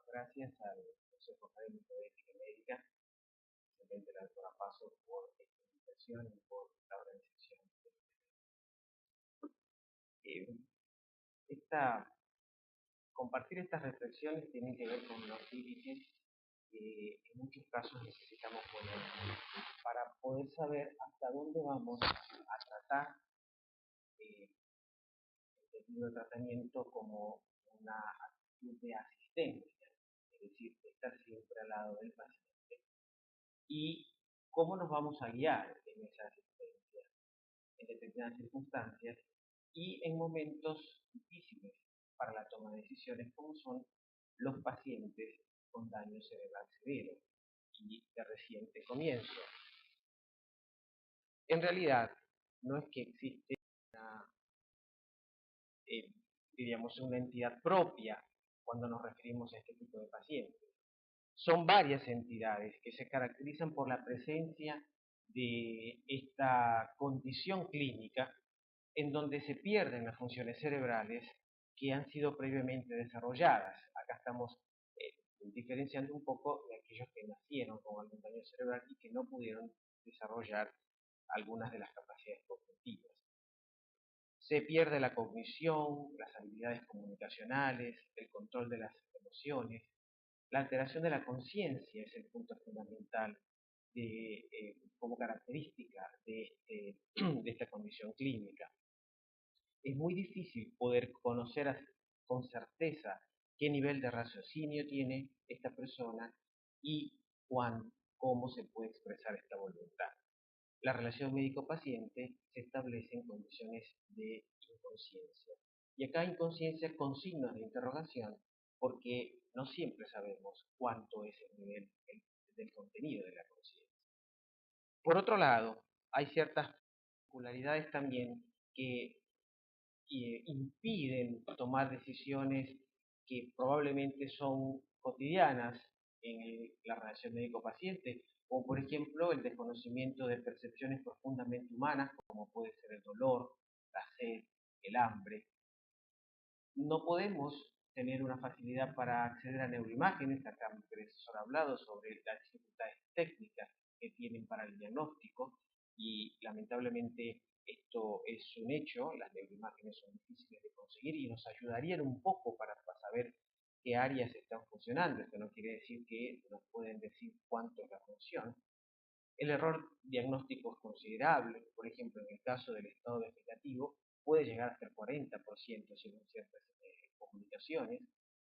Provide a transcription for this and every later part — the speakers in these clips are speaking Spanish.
gracias al Consejo Académico de Ética Médica, excelente la doctora Paso por esta invitación y por la organización. Eh, esta, Compartir estas reflexiones tiene que ver con los límites que en muchos casos necesitamos poner para poder saber hasta dónde vamos a tratar el sentido de tratamiento como una actitud de asistencia, es decir, estar siempre al lado del paciente, y cómo nos vamos a guiar en esa asistencia en determinadas circunstancias y en momentos difíciles para la toma de decisiones, como son los pacientes con daño cerebral severo y de reciente comienzo. En realidad, no es que existe eh, diríamos, una entidad propia cuando nos referimos a este tipo de pacientes. Son varias entidades que se caracterizan por la presencia de esta condición clínica en donde se pierden las funciones cerebrales que han sido previamente desarrolladas. Acá estamos diferenciando un poco de aquellos que nacieron con algún daño cerebral y que no pudieron desarrollar algunas de las capacidades cognitivas. Se pierde la cognición, las habilidades comunicacionales, el control de las emociones. La alteración de la conciencia es el punto fundamental como característica de esta condición clínica. Es muy difícil poder conocer con certeza qué nivel de raciocinio tiene esta persona y cómo se puede expresar esta voluntad. La relación médico-paciente se establece en condiciones de inconsciencia. Y acá inconsciencia con signos de interrogación porque no siempre sabemos cuánto es el nivel del contenido de la conciencia. Por otro lado, hay ciertas particularidades también que impiden tomar decisiones que probablemente son cotidianas en la relación médico-paciente, como por ejemplo el desconocimiento de percepciones profundamente humanas, como puede ser el dolor, la sed, el hambre. No podemos tener una facilidad para acceder a neuroimágenes, acá mi predecesor ha hablado sobre las dificultades técnicas que tienen para el diagnóstico y lamentablemente esto es un hecho, las neuroimágenes son difíciles de conseguir y nos ayudarían un poco para saber qué áreas están funcionando. Esto no quiere decir que nos pueden decir cuánto es la función. El error diagnóstico es considerable, por ejemplo, en el caso del estado vegetativo puede llegar hasta el 40% según ciertas comunicaciones,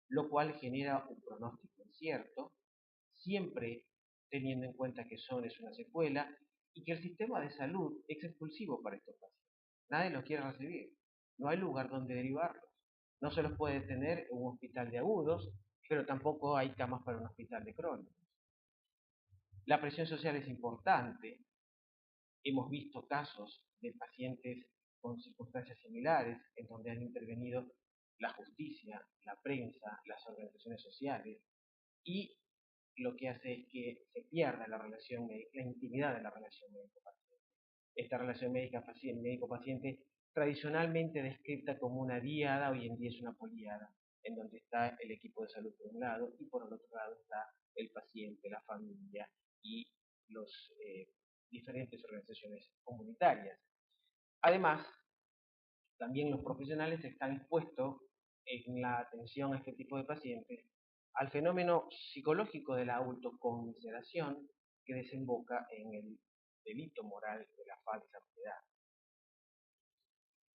lo cual genera un pronóstico incierto, siempre teniendo en cuenta que es una secuela y que el sistema de salud es expulsivo para estos pacientes. Nadie los quiere recibir, no hay lugar donde derivarlos. No se los puede tener en un hospital de agudos, pero tampoco hay camas para un hospital de crónicos. La presión social es importante. Hemos visto casos de pacientes con circunstancias similares en donde han intervenido la justicia, la prensa, las organizaciones sociales y lo que hace es que se pierda la intimidad de la relación médico-paciente. Esta relación médico-paciente tradicionalmente descrita como una diada, hoy en día es una poliada, en donde está el equipo de salud por un lado y por el otro lado está el paciente, la familia y los diferentes organizaciones comunitarias. Además, también los profesionales están expuestos en la atención a este tipo de pacientes al fenómeno psicológico de la autoconmiseración que desemboca en el delito moral de la falsa piedad.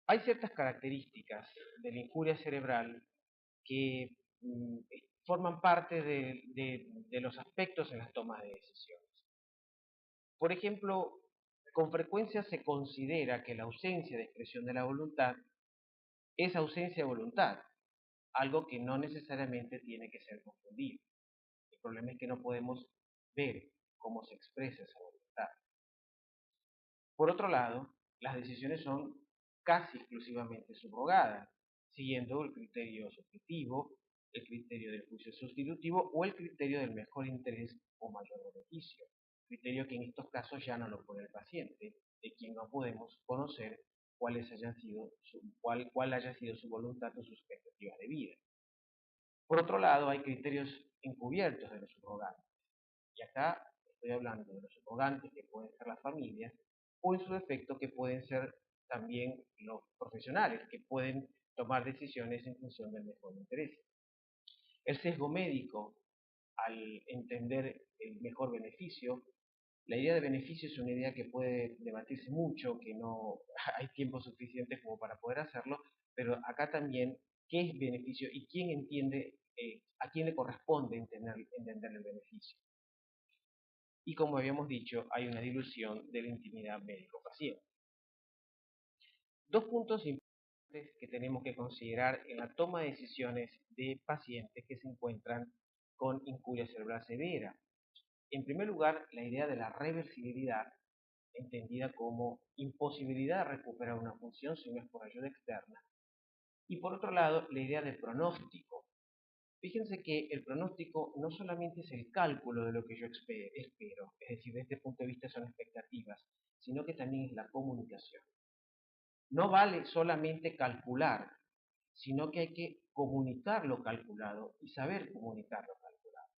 Hay ciertas características de la injuria cerebral que forman parte de los aspectos en las tomas de decisiones. Por ejemplo, con frecuencia se considera que la ausencia de expresión de la voluntad es ausencia de voluntad, algo que no necesariamente tiene que ser confundido. El problema es que no podemos ver cómo se expresa esa voluntad. Por otro lado, las decisiones son casi exclusivamente subrogadas, siguiendo el criterio subjetivo, el criterio del juicio sustitutivo o el criterio del mejor interés o mayor beneficio, criterio que en estos casos ya no lo pone el paciente, de quien no podemos conocer cuál haya sido su voluntad o sus expectativas de vida. Por otro lado, hay criterios encubiertos de los subrogantes. Y acá estoy hablando de los subrogantes que pueden ser las familias o en su defecto que pueden ser también los profesionales que pueden tomar decisiones en función del mejor interés. El sesgo médico, al entender el mejor beneficio, la idea de beneficio es una idea que puede debatirse mucho, que no hay tiempo suficiente como para poder hacerlo, pero acá también, ¿qué es beneficio y quién entiende, a quién le corresponde entender el beneficio? Y como habíamos dicho, hay una dilución de la intimidad médico-paciente. Dos puntos importantes que tenemos que considerar en la toma de decisiones de pacientes que se encuentran con incuria cerebral severa. En primer lugar, la idea de la reversibilidad, entendida como imposibilidad de recuperar una función si no es por ayuda externa. Y por otro lado, la idea del pronóstico. Fíjense que el pronóstico no solamente es el cálculo de lo que yo espero, es decir, desde este punto de vista son expectativas, sino que también es la comunicación. No vale solamente calcular, sino que hay que comunicar lo calculado y saber comunicar lo calculado.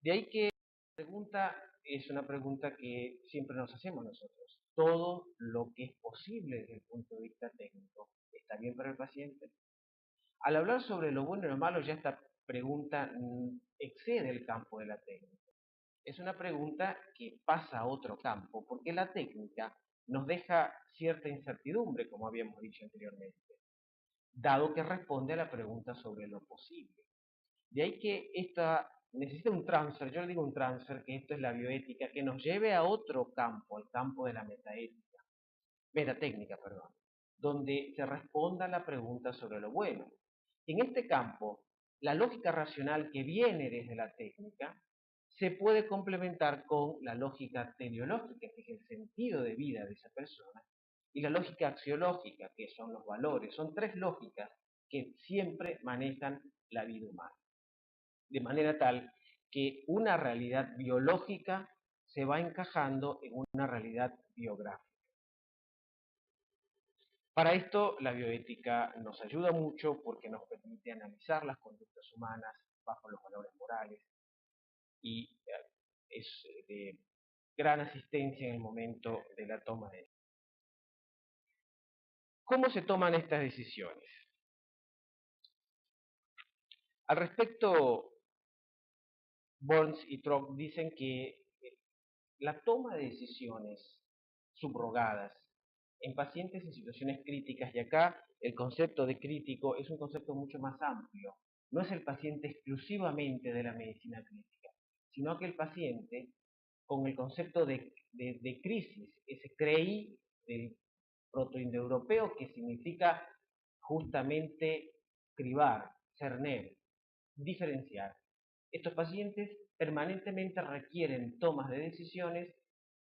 De ahí que la pregunta es una pregunta que siempre nos hacemos nosotros. ¿Todo lo que es posible desde el punto de vista técnico está bien para el paciente? Al hablar sobre lo bueno y lo malo, ya esta pregunta excede el campo de la técnica. Es una pregunta que pasa a otro campo, porque la técnica nos deja cierta incertidumbre, como habíamos dicho anteriormente, dado que responde a la pregunta sobre lo posible. De ahí que esta necesita un transfer, yo le digo un transfer, que esto es la bioética, que nos lleve a otro campo, al campo de la metatécnica, perdón, donde se responda a la pregunta sobre lo bueno. En este campo, la lógica racional que viene desde la técnica se puede complementar con la lógica teleológica, que es el sentido de vida de esa persona, y la lógica axiológica, que son los valores. Son tres lógicas que siempre manejan la vida humana. De manera tal que una realidad biológica se va encajando en una realidad biográfica. Para esto, la bioética nos ayuda mucho porque nos permite analizar las conductas humanas bajo los valores morales y es de gran asistencia en el momento de la toma de decisiones. ¿Cómo se toman estas decisiones? Al respecto, Burns y Trock dicen que la toma de decisiones subrogadas en pacientes en situaciones críticas, y acá el concepto de crítico es un concepto mucho más amplio, no es el paciente exclusivamente de la medicina crítica, sino aquel paciente con el concepto de crisis, ese CREI del protoindoeuropeo que significa justamente cribar, cerner, diferenciar. Estos pacientes permanentemente requieren tomas de decisiones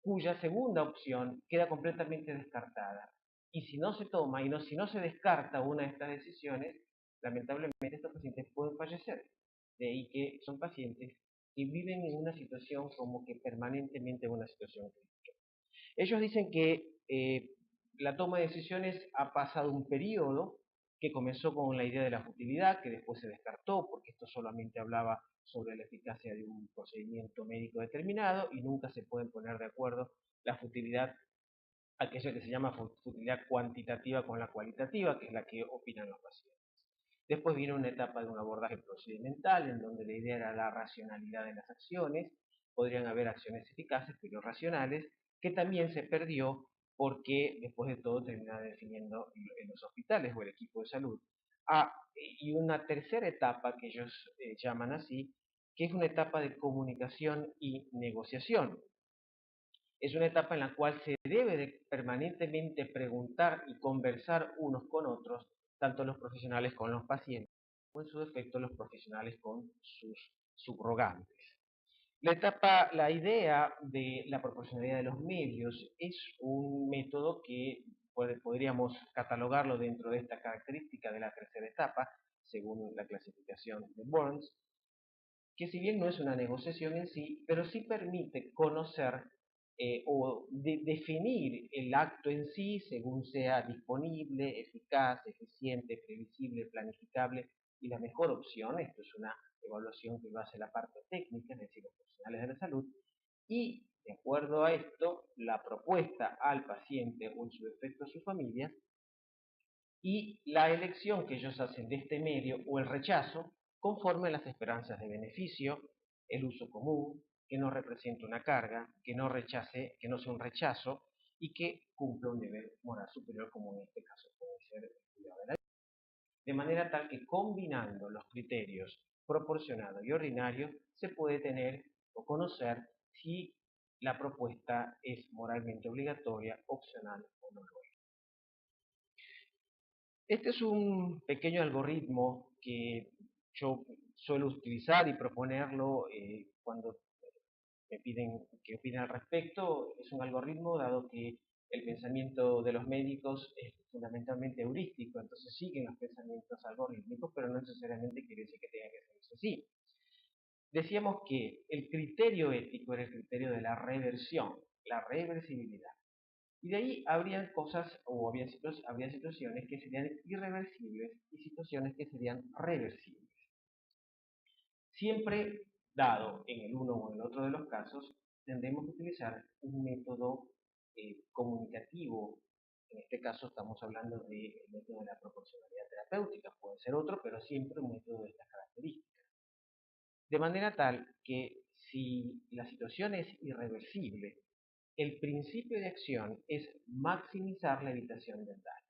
cuya segunda opción queda completamente descartada. Y si no se toma y si no se descarta una de estas decisiones, lamentablemente estos pacientes pueden fallecer. De ahí que son pacientes que viven en una situación como que permanentemente en una situación crítica. Ellos dicen que la toma de decisiones ha pasado un periodo que comenzó con la idea de la futilidad, que después se descartó porque esto solamente hablaba sobre la eficacia de un procedimiento médico determinado y nunca se pueden poner de acuerdo la futilidad, aquella que se llama futilidad cuantitativa con la cualitativa, que es la que opinan los pacientes. Después viene una etapa de un abordaje procedimental, en donde la idea era la racionalidad de las acciones. Podrían haber acciones eficaces, pero racionales, que también se perdió porque después de todo terminaba definiendo en los hospitales o el equipo de salud. Y una tercera etapa que ellos llaman así, que es una etapa de comunicación y negociación. Es una etapa en la cual se debe de permanentemente preguntar y conversar unos con otros, tanto los profesionales con los pacientes, o en su defecto los profesionales con sus subrogantes. La idea de la proporcionalidad de los medios es un método que podríamos catalogarlo dentro de esta característica de la tercera etapa, según la clasificación de Burns, que si bien no es una negociación en sí, pero sí permite conocer o definir el acto en sí según sea disponible, eficaz, eficiente, previsible, planificable y la mejor opción. Esto es una evaluación que lo hace la parte técnica, es decir, los profesionales de la salud, y de acuerdo a esto, la propuesta al paciente o en su defecto a su familia y la elección que ellos hacen de este medio o el rechazo conforme a las esperanzas de beneficio, el uso común, que no represente una carga, que no rechace, que no sea un rechazo y que cumpla un deber moral superior, como en este caso puede ser el cuidado de la vida. De manera tal que combinando los criterios proporcionado y ordinario se puede tener o conocer si la propuesta es moralmente obligatoria, opcional o no lo es. Este es un pequeño algoritmo que yo suelo utilizar y proponerlo cuando me piden que opine al respecto. Es un algoritmo dado que el pensamiento de los médicos es fundamentalmente heurístico, entonces siguen los pensamientos algorítmicos, pero no necesariamente quiere decir que tenga que ser así. Decíamos que el criterio ético era el criterio de la reversión, la reversibilidad. Y de ahí habrían cosas, o habría situaciones que serían irreversibles y situaciones que serían reversibles. Siempre, dado en el uno o en el otro de los casos, tendremos que utilizar un método comunicativo. En este caso estamos hablando del método de la proporcionalidad terapéutica, puede ser otro, pero siempre un método de estas características. De manera tal que si la situación es irreversible, el principio de acción es maximizar la evitación del daño,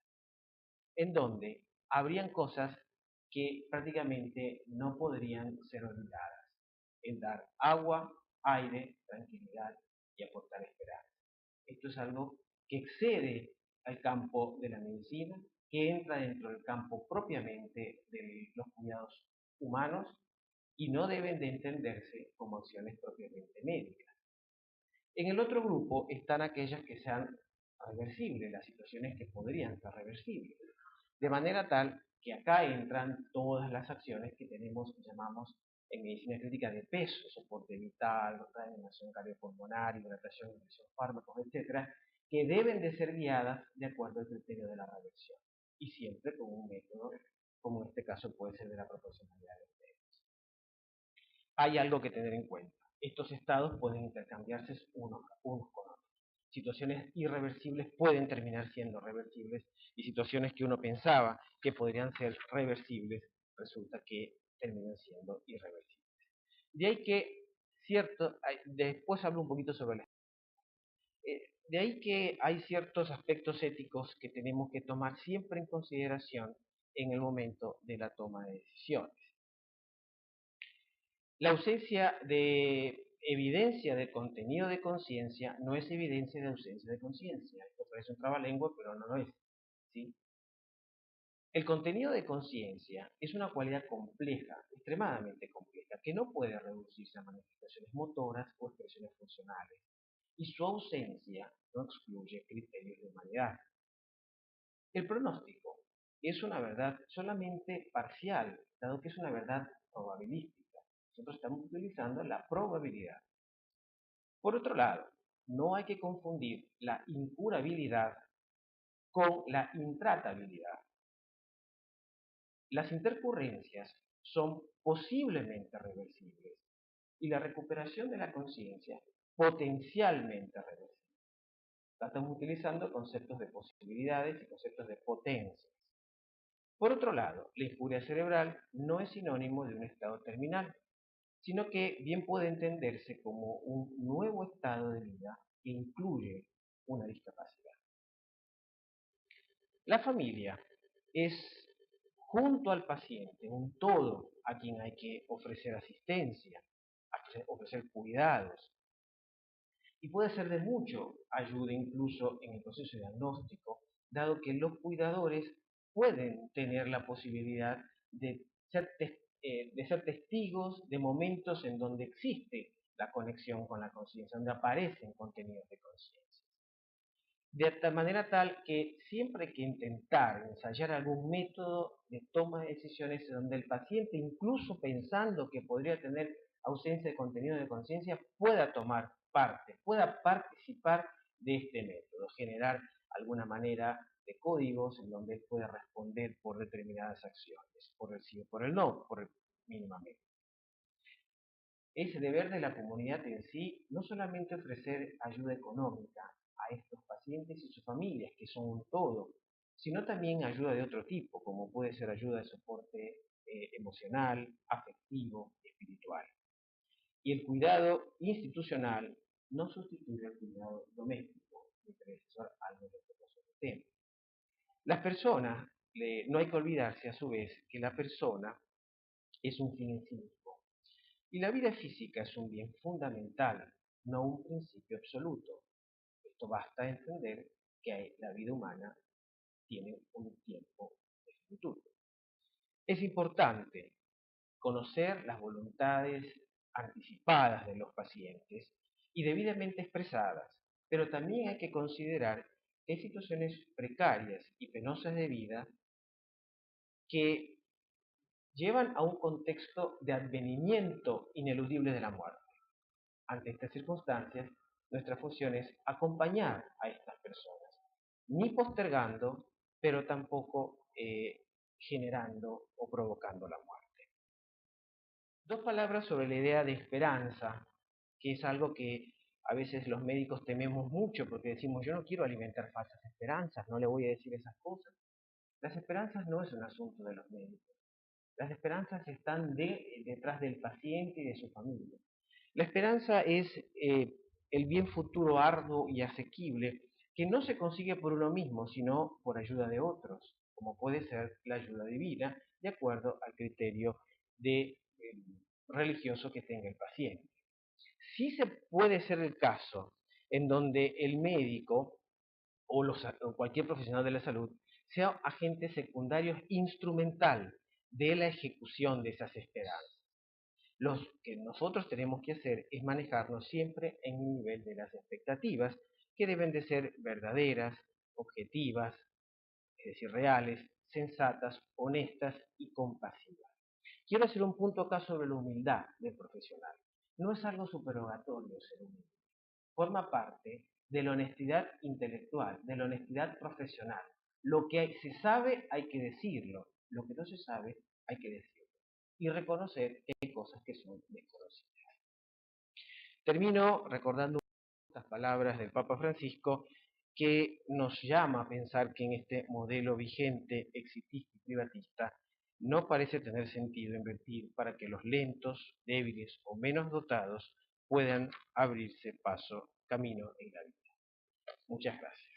en donde habrían cosas que prácticamente no podrían ser olvidadas, el dar agua, aire, tranquilidad y aportar esperanza. Esto es algo que excede al campo de la medicina, que entra dentro del campo propiamente de los cuidados humanos y no deben de entenderse como acciones propiamente médicas. En el otro grupo están aquellas que sean reversibles, las situaciones que podrían ser reversibles. De manera tal que acá entran todas las acciones que tenemos, que llamamos en medicina crítica de peso, soporte vital, reanimación cardiopulmonar, hidratación, nutrición, fármacos, etcétera, que deben de ser guiadas de acuerdo al criterio de la reversión y siempre con un método, como en este caso puede ser de la proporcionalidad de ustedes. Hay algo que tener en cuenta. Estos estados pueden intercambiarse unos con otros. Situaciones irreversibles pueden terminar siendo reversibles y situaciones que uno pensaba que podrían ser reversibles resulta que terminan siendo irreversibles. De ahí que después hablo un poquito sobre de ahí que hay ciertos aspectos éticos que tenemos que tomar siempre en consideración en el momento de la toma de decisiones. La ausencia de evidencia de contenido de conciencia no es evidencia de ausencia de conciencia. Esto parece un trabalengua, pero no lo es, ¿sí? El contenido de conciencia es una cualidad compleja, extremadamente compleja, que no puede reducirse a manifestaciones motoras o expresiones funcionales, y su ausencia no excluye criterios de humanidad. El pronóstico es una verdad solamente parcial, dado que es una verdad probabilística. Nosotros estamos utilizando la probabilidad. Por otro lado, no hay que confundir la incurabilidad con la intratabilidad. Las intercurrencias son posiblemente reversibles y la recuperación de la conciencia potencialmente reversible. Estamos utilizando conceptos de posibilidades y conceptos de potencias. Por otro lado, la injuria cerebral no es sinónimo de un estado terminal, sino que bien puede entenderse como un nuevo estado de vida que incluye una discapacidad. La familia es, junto al paciente, un todo a quien hay que ofrecer asistencia, ofrecer cuidados, y puede ser de mucho ayuda incluso en el proceso diagnóstico, dado que los cuidadores pueden tener la posibilidad de ser testigos de momentos en donde existe la conexión con la conciencia, donde aparecen contenidos de conciencia. De manera tal que siempre hay que intentar ensayar algún método de toma de decisiones donde el paciente, incluso pensando que podría tener ausencia de contenido de conciencia, pueda tomar parte, pueda participar de este método, generar alguna manera de códigos en donde él puede responder por determinadas acciones, por el sí o por el no, por el mínimamente. Es deber de la comunidad en sí no solamente ofrecer ayuda económica a estos pacientes y sus familias, que son un todo, sino también ayuda de otro tipo, como puede ser ayuda de soporte emocional, afectivo, espiritual. Y el cuidado institucional no sustituye al cuidado doméstico, mi predecesor algo de lo sobre el tema. Las personas, no hay que olvidarse a su vez que la persona es un fin en sí mismo. Y la vida física es un bien fundamental, no un principio absoluto. Esto basta entender que la vida humana tiene un tiempo de futuro. Es importante conocer las voluntades anticipadas de los pacientes y debidamente expresadas, pero también hay que considerar que hay situaciones precarias y penosas de vida que llevan a un contexto de advenimiento ineludible de la muerte. Ante estas circunstancias, nuestra función es acompañar a estas personas, ni postergando, pero tampoco generando o provocando la muerte. Dos palabras sobre la idea de esperanza, que es algo que a veces los médicos tememos mucho porque decimos, yo no quiero alimentar falsas esperanzas, no le voy a decir esas cosas. Las esperanzas no es un asunto de los médicos. Las esperanzas están detrás del paciente y de su familia. La esperanza es el bien futuro arduo y asequible que no se consigue por uno mismo, sino por ayuda de otros, como puede ser la ayuda divina, de acuerdo al criterio religioso que tenga el paciente. Sí se puede ser el caso en donde el médico o cualquier profesional de la salud sea agente secundario instrumental de la ejecución de esas esperanzas. Lo que nosotros tenemos que hacer es manejarnos siempre en el nivel de las expectativas, que deben de ser verdaderas, objetivas, es decir, reales, sensatas, honestas y compasivas. Quiero hacer un punto acá sobre la humildad del profesional. No es algo supererogatorio ser humilde. Forma parte de la honestidad intelectual, de la honestidad profesional. Lo que se sabe hay que decirlo, lo que no se sabe hay que decirlo. Y reconocer que hay cosas que son desconocidas. Termino recordando estas palabras del Papa Francisco que nos llama a pensar que en este modelo vigente, exitista y privatista, no parece tener sentido invertir para que los lentos, débiles o menos dotados puedan abrirse camino en la vida. Muchas gracias.